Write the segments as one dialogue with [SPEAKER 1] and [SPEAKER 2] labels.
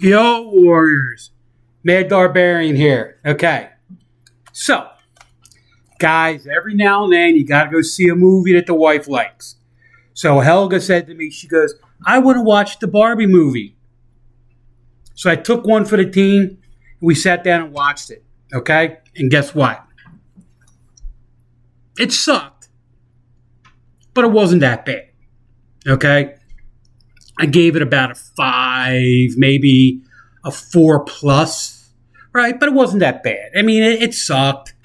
[SPEAKER 1] Yo, Warriors. Mad Darbarian here. Okay. So, guys, every now and then you got to go see a movie that the wife likes. So, Helga said to me, she goes, I want to watch the Barbie movie. So, I took one for the team. And we sat down and watched it. Okay. And guess what? It sucked. But it wasn't that bad. Okay. I gave it about a 5, maybe a 4 plus, right? But it wasn't that bad. I mean, it sucked,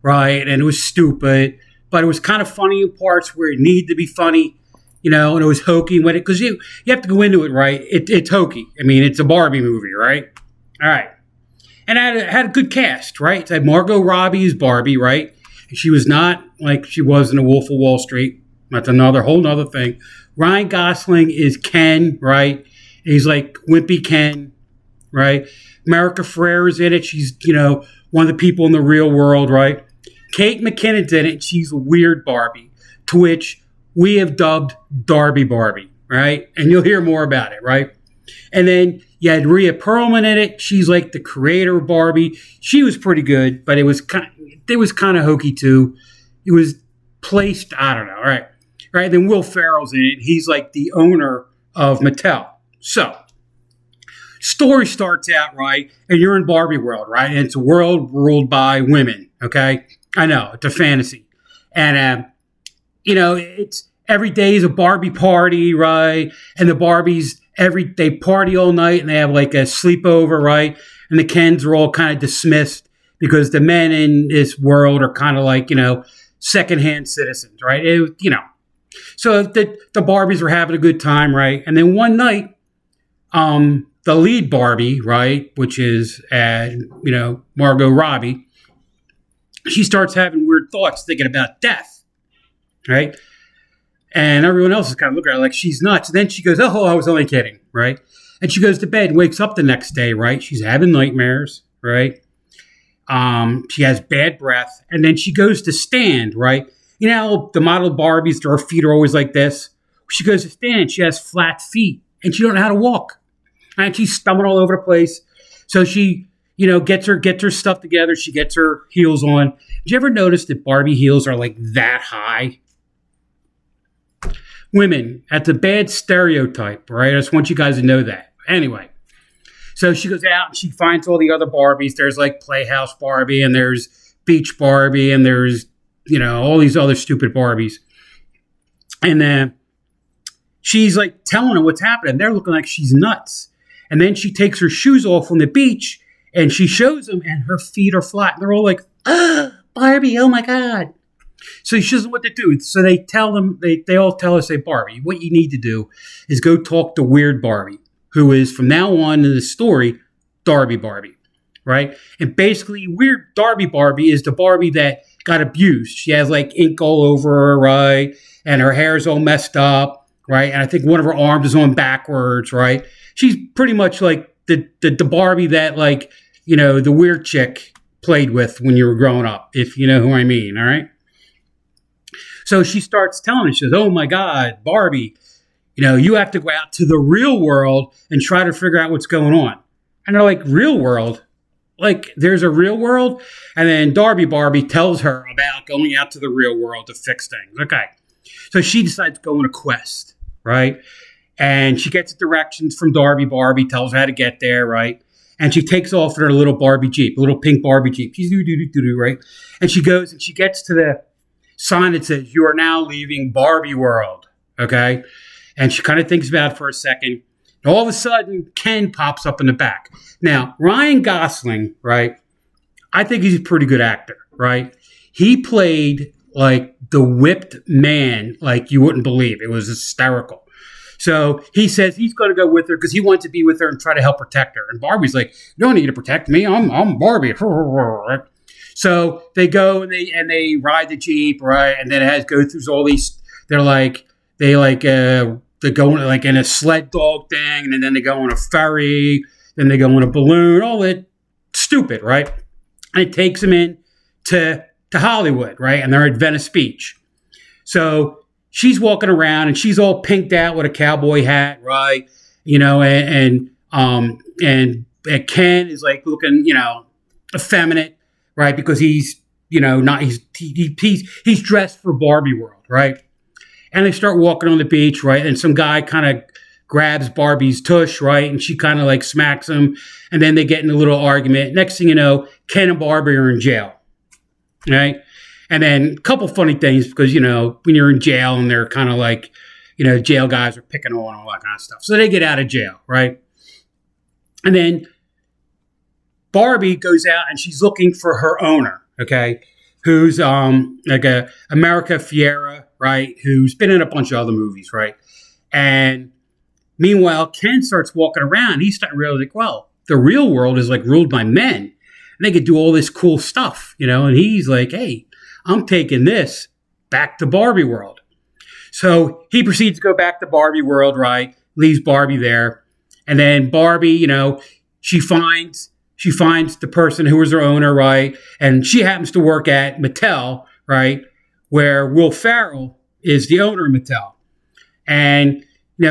[SPEAKER 1] right? And it was stupid, but it was kind of funny in parts where it needed to be funny, and it was hokey when because you have to go into it, right? It's hokey. I mean, it's a Barbie movie, right? All right. And I had a good cast, right? It had Margot Robbie as Barbie, right? And she was not like she was in The Wolf of Wall Street. That's another whole nother thing. Ryan Gosling is Ken, right? He's like wimpy Ken, right? America Ferrera's in it. She's, one of the people in the real world, right? Kate McKinnon's in it. She's a weird Barbie, to which we have dubbed Darby Barbie, right? And you'll hear more about it, right? And then you had Rhea Perlman in it. She's like the creator of Barbie. She was pretty good, but it was kind of hokey too. It was placed, I don't know, all right. Right, then Will Ferrell's in it. He's like the owner of Mattel. So, story starts out, right, and you're in Barbie world, right? And it's a world ruled by women, okay? I know, it's a fantasy. And, it's every day is a Barbie party, right? And the Barbies, they party all night and they have like a sleepover, right? And the Kens are all kind of dismissed because the men in this world are kind of like, secondhand citizens, right? So the Barbies were having a good time, right? And then one night, the lead Barbie, right, which is, Margot Robbie, she starts having weird thoughts, thinking about death, right? And everyone else is kind of looking at her like she's nuts. And then she goes, oh, I was only kidding, right? And she goes to bed and wakes up the next day, right? She's having nightmares, right? She has bad breath. And then she goes to stand, right? The model Barbies, their feet are always like this. She goes to stand. She has flat feet, and she don't know how to walk. And she's stumbling all over the place. So she, gets her stuff together. She gets her heels on. Did you ever notice that Barbie heels are like that high? Women, that's a bad stereotype, right? I just want you guys to know that. Anyway, so she goes out and she finds all the other Barbies. There's like Playhouse Barbie, and there's Beach Barbie, and there's all these other stupid Barbies. And then she's like telling them what's happening. They're looking like she's nuts. And then she takes her shoes off on the beach and she shows them and her feet are flat. And they're all like, Barbie, oh my God. So she doesn't know what to do. So they tell them, they all tell her, say, Barbie, what you need to do is go talk to Weird Barbie, who is from now on in the story, Darby Barbie, right? And basically Weird Darby Barbie is the Barbie that got abused. She has like ink all over her, right? And her hair's all messed up, right? And I think one of her arms is on backwards, right? She's pretty much like the Barbie that like, the weird chick played with when you were growing up, if you know who I mean, all right? So she starts telling her, she says, oh my God, Barbie, you have to go out to the real world and try to figure out what's going on. And they're like, real world? Like, there's a real world? And then Darby Barbie tells her about going out to the real world to fix things. Okay. So she decides to go on a quest, right? And she gets directions from Darby Barbie, tells her how to get there, right? And she takes off in her little Barbie Jeep, a little pink Barbie Jeep. She's do, right? And she goes and she gets to the sign that says, you are now leaving Barbie world, okay? And she kind of thinks about it for a second. And all of a sudden, Ken pops up in the back. Now, Ryan Gosling, right? I think he's a pretty good actor, right? He played like the whipped man like you wouldn't believe. It was hysterical. So he says he's going to go with her because he wants to be with her and try to help protect her. And Barbie's like, you don't need to protect me. I'm Barbie. So they go and they ride the Jeep, right? And then it has go through all these. They go like in a sled dog thing, and then they go on a ferry, then they go on a balloon, all that stupid, right? And it takes them in to Hollywood, right? And they're at Venice Beach. So she's walking around and she's all pinked out with a cowboy hat, right? And And Ken is like looking, effeminate, right? Because he's, not he's dressed for Barbie world, right? And they start walking on the beach, right? And some guy kind of grabs Barbie's tush, right? And she kind of like smacks him. And then they get in a little argument. Next thing you know, Ken and Barbie are in jail, right? And then a couple funny things because, when you're in jail and they're kind of like, jail guys are picking on all that kind of stuff. So they get out of jail, right? And then Barbie goes out and she's looking for her owner, okay? Who's like a America Fiera, right? Who's been in a bunch of other movies, right? And meanwhile, Ken starts walking around. He's starting to realize, like, well, the real world is like ruled by men. And they could do all this cool stuff, And he's like, hey, I'm taking this back to Barbie world. So he proceeds to go back to Barbie world, right? Leaves Barbie there. And then Barbie, she finds the person who was her owner, right? And she happens to work at Mattel, right? Where Will Ferrell is the owner of Mattel. And,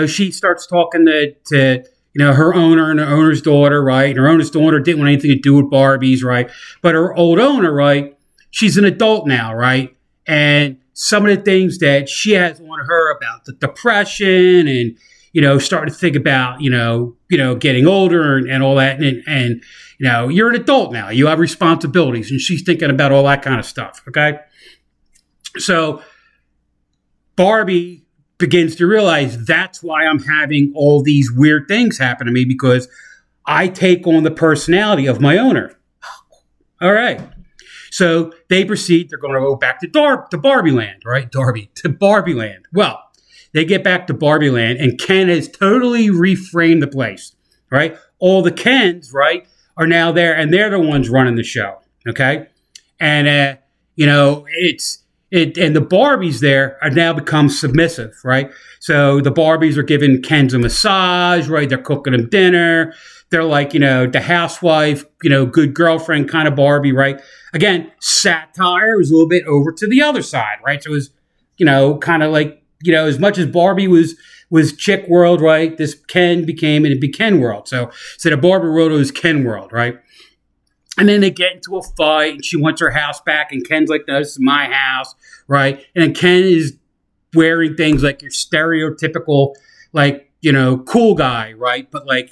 [SPEAKER 1] she starts talking to her owner and her owner's daughter, right? And her owner's daughter didn't want anything to do with Barbies, right? But her old owner, right? She's an adult now, right? And some of the things that she has on her about the depression and, starting to think about, getting older and all that. And you're an adult now. You have responsibilities. And she's thinking about all that kind of stuff, okay? So Barbie begins to realize that's why I'm having all these weird things happen to me because I take on the personality of my owner. All right. So they proceed. They're going to go back to Barbie Land, right? To Barbie Land. Well, they get back to Barbie Land, and Ken has totally reframed the place, right? All the Kens, right, are now there, and they're the ones running the show, okay? And and the Barbies there are now become submissive, right? So the Barbies are giving Kens a massage, right? They're cooking them dinner. They're like, the housewife, good girlfriend kind of Barbie, right? Again, satire was a little bit over to the other side, right? So it was, kind of like, as much as Barbie was chick world, right? This Ken became world. So the Barbie world was Ken world, right? And then they get into a fight and she wants her house back and Ken's like, no, this is my house, right? And then Ken is wearing things like your stereotypical, like, cool guy, right? But like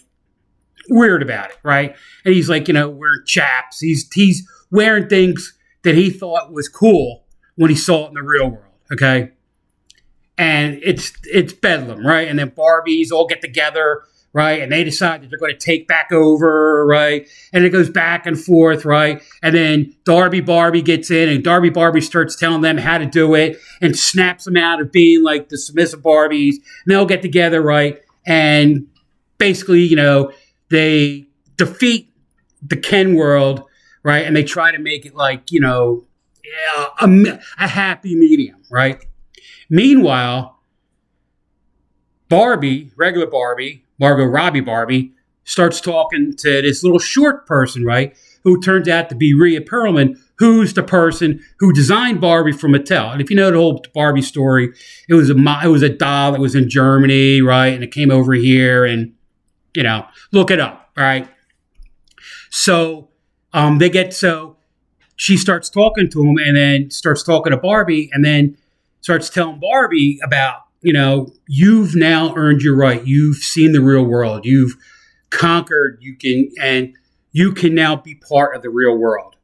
[SPEAKER 1] weird about it, right? And he's like, wearing chaps. He's wearing things that he thought was cool when he saw it in the real world, okay? And it's bedlam, right? And then Barbies all get together, right? And they decide that they're going to take back over, right? And it goes back and forth, right? And then Barbie gets in, and Barbie starts telling them how to do it and snaps them out of being like the submissive Barbies. And they'll get together, right? And basically, they defeat the Ken world, right? And they try to make it like, a happy medium, right? Meanwhile, Barbie, regular Barbie, Margot Robbie Barbie, starts talking to this little short person, right? Who turns out to be Rhea Perlman, who's the person who designed Barbie for Mattel. And if you know the whole Barbie story, it was a doll that was in Germany, right? And it came over here and, look it up, all right? So she starts talking to him and then starts talking to Barbie and then starts telling Barbie about, you've now earned your right. You've seen the real world. You've conquered. You can now be part of the real world,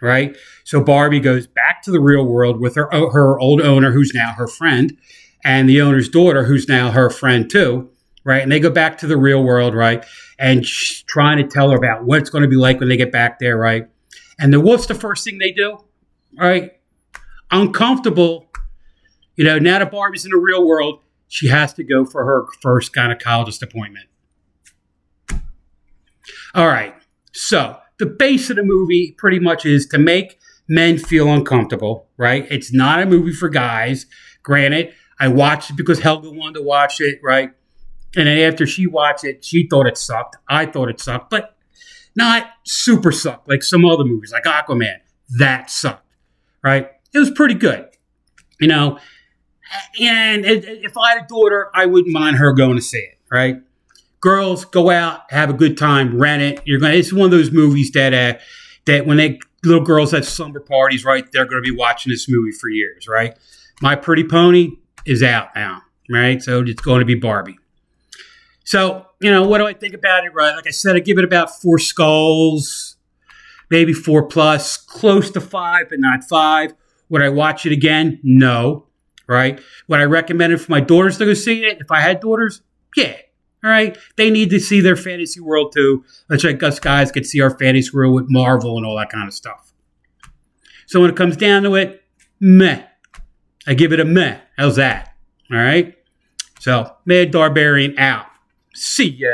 [SPEAKER 1] right? So Barbie goes back to the real world with her old owner, who's now her friend, and the owner's daughter, who's now her friend too, right? And they go back to the real world, right? And she's trying to tell her about what it's going to be like when they get back there, right? And then what's the first thing they do? All right, uncomfortable. Now that Barbie's in the real world, she has to go for her first gynecologist appointment. All right. So the base of the movie pretty much is to make men feel uncomfortable, right? It's not a movie for guys. Granted, I watched it because Helga wanted to watch it, right? And then after she watched it, she thought it sucked. I thought it sucked, but not super sucked like some other movies, like Aquaman. That sucked, right? It was pretty good, And if I had a daughter, I wouldn't mind her going to see it, right? girls, go out, have a good time, rent it. It's one of those movies that when little girls have slumber parties, right? They're going to be watching this movie for years, right? My Pretty Pony is out now, right? So it's going to be Barbie. So, what do I think about it, right? Like I said, I give it about 4 skulls, maybe 4 plus, close to 5, but not 5. Would I watch it again? No, right? Would I recommend it for my daughters to go see it? If I had daughters, yeah. All right. They need to see their fantasy world too. Let's like us guys could see our fantasy world with Marvel and all that kind of stuff. So when it comes down to it, meh. I give it a meh. How's that? All right. So Mad Darbarian out. See ya.